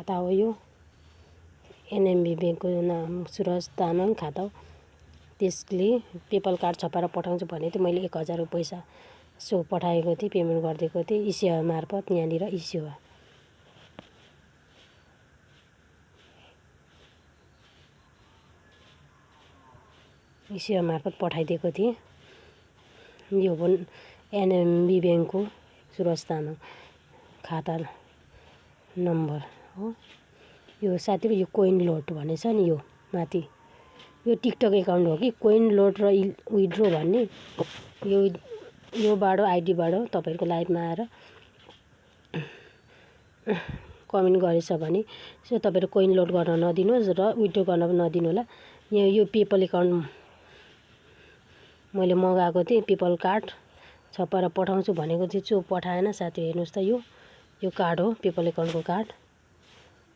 खाता हो यो। एनएमबी ब्याङ्कको नाम सुरज तामाङ खाता हो। त्यसले पेपल कार्ड छपाएर पठाउँछु भने थियो। मैले 1000 पैसा सो पठाएको थिएँ, पेमेन्ट गरिदिएको थिएँ ई-सेवा मार्फत। यहाँनिर ई-सेवा मार्फत पठाइदिएको थिएँ। यो हो एनएमबी ब्याङ्कको सुरज तामाङ खाता नम्बर हो। यो साथीहरु यो कोइन लोड भन्ने छ नि, यो माथि यो टिकटक एकाउन्ट हो कि कोइन लोड र विथड्रो भन्ने। योबाट आइडीबाट तपाईहरुको लाइभमा आएर कमेन्ट गरेछ भने सो तपाईहरु कोइन लोड गर्न नदिनुहोस् र विथड्रो गर्न पनि नदिनु होला। यो पेपल एकाउन्ट मैले मगाएको थिएँ, पेपल कार्ड छपाएर पठाउँछु भनेको थिएँ, सो पठाएन। साथी हेर्नुहोस् त, यो कार्ड हो, पेपल एकाउन्टको कार्ड।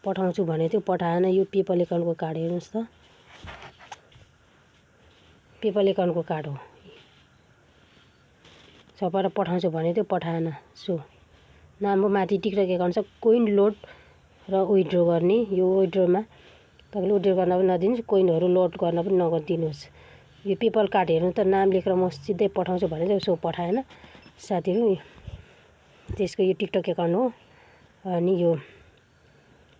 पठाउँछु भनेको थियो, पठाएन। यो पेपल एकाउन्टको कार्ड हेर्नुहोस् त, पेपल एकाउन्टको कार्ड हो। छपाएर पठाउँछु भनेको थियो, पठाएन। सो नामको माथि टिकटक एकाउन्ट छ, कोइन लोड र विथड्रो गर्ने। यो विथड्रोमा तपाईले विथड्रो गर्न पनि नदिनुहोस्, कोइनहरु लोड गर्न पनि नदिनुहोस्। यो पेपल कार्ड हेर्नु त, नाम लेखेर म सिधै पठाउँछु भनेको सो पठाएन साथीहरु। त्यसको यो टिकटक एकाउन्ट हो। अनि यो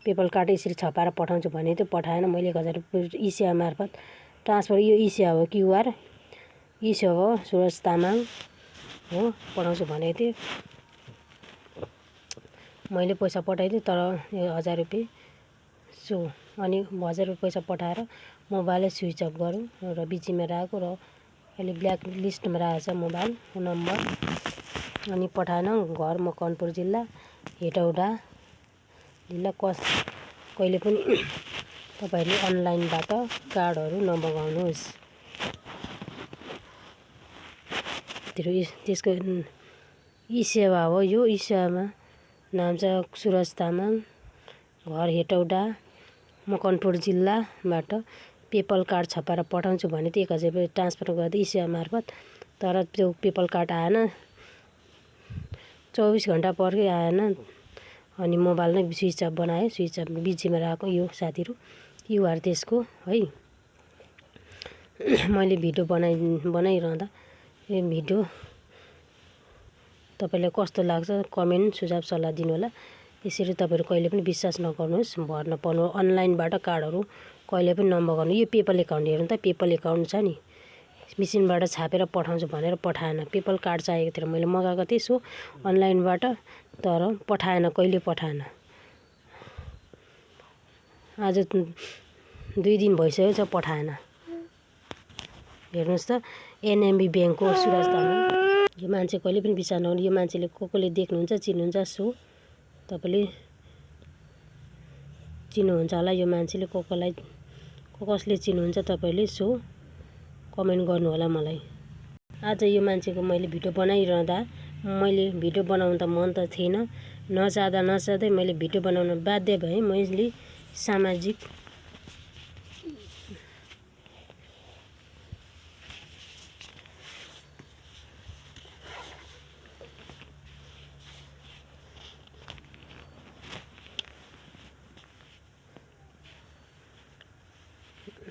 पेपल कार्ड यसरी छपाएर पठाउँछु भनेको थियो, पठाएन। मैले 1000 ई-सेवा मार्फत ट्रान्सफर, यो ई-सेवा हो, क्युआर ई-सेवा हो, सुरज तामाङ हो। पठाउँछु भनेको थिएँ, मैले पैसा पठाइदिएँ, तर यो 1000 रुपैयाँ सो। अनि 1000 रुपैयाँ पैसा पठाएर मोबाइलै स्विच अफ गरौँ र बिचीमा राखेको र अहिले ब्ल्याक लिस्टमा राखेको छ मोबाइल नम्बर। अनि पठाएन। घर मकवानपुर जिल्ला हेटौडा जिल्ला। कहिले पनि तपाईहरुले अनलाइनबाट कार्डहरु नमगाउनुहोस्। त्यसको ई-सेवा हो। यो ई-सेवामा नाम छ सुरज तामाङ, घर हेटौडा मकवानपुर जिल्लाबाट पेपल कार्ड छपाएर पठाउँछु भने थियो। 1000 रुपैयाँ ट्रान्सफर गर्दै ई-सेवा मार्फत, तर त्यो पेपल कार्ड आएन। 24 घण्टा पर्खै आएन। अनि मोबाइल नै स्विच अफ बनाएँ, स्विच अफ बिचीमा राखेको यो साथीहरु क्युआर त्यसको है। मैले भिडियो बनाइरहँदा यो भिडियो तपाईलाई कस्तो लाग्छ कमेन्ट सुझाव सल्लाह दिनु होला। यसरी तपाईहरु कहिले पनि विश्वास नगर्नुहोस्, भर नपर्नु। अनलाइनबाट कार्डहरु कहिले पनि नमगाउनु। यो पेपल एकाउन्ट हेर्नु त, पेपल एकाउन्ट छ नि, मेसिनबाट छापेर पठाउँछु भनेर पठाएन। पेपल कार्ड चाहिएको थियो, मैले मगाएको थिएँ सो अनलाइनबाट, तर पठाएन, कहिले पठाएन। आज 2 दिन भइसक्यो छ, पठाएन। हेर्नुहोस् त, एनएमबी ब्याङ्कको सुरज तामाङ। यो मान्छे कहिले पनि विश्वास नगर्नु। यो मान्छेले कोले देख्नुहुन्छ, चिन्नुहुन्छ, सो तपाईले चिन्नुहुन्छ होला। यो मान्छेले कसले चिन्नुहुन्छ तपाईले, सो कमेन्ट गर्नु होला मलाई। आज यो मान्छेको मैले भिडियो बनाइरहँदा, मैले भिडियो बनाउन त मन त थिएन, नचाहँदै मैले भिडियो बनाउन बाध्य भएँ। मैले सामाजिक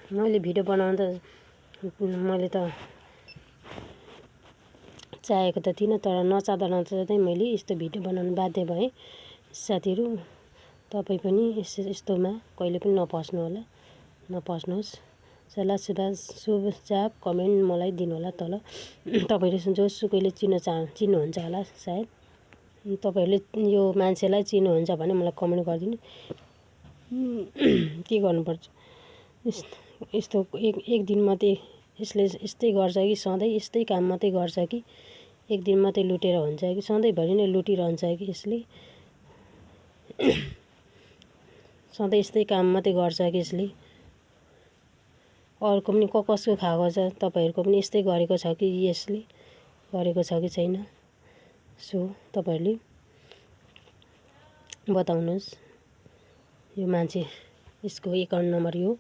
मैले भिडियो बनाउन त मैले त चाहेको त थिइनँ, तर नचाहँदै मैले यस्तो भिडियो बनाउन बाध्य भएँ। साथीहरु तपाई पनि यस्तोमा कहिले पनि नफस्नु होला, नफस्नुहोस्। सल्लाह सुझाव कमेन्ट मलाई दिनु होला तल। तपाईहरुले जोसुकैले चिन्नुहुन्छ होला सायद। तपाईहरुले यो मान्छेलाई चिन्नुहुन्छ भने मलाई कमेन्ट गरिदिनु। के गर्नुपर्छ, यस्तो एक दिन मात्रै यसले यस्तै गर्छ कि, सधैँ यस्तै काम मात्रै गर्छ कि, एक दिन मात्रै लुटेर हुन्छ कि, सधैँभरि नै लुटिरहन्छ कि, यसले सधैँ यस्तै काम मात्रै गर्छ कि, यसले अरूको पनि कसको खाएको छ, तपाईहरुको पनि यस्तै गरेको छ कि, यसले गरेको छ कि छैन, सो तपाईहरुले बताउनुहोस्। यो मान्छे, यसको एकाउन्ट नम्बर यो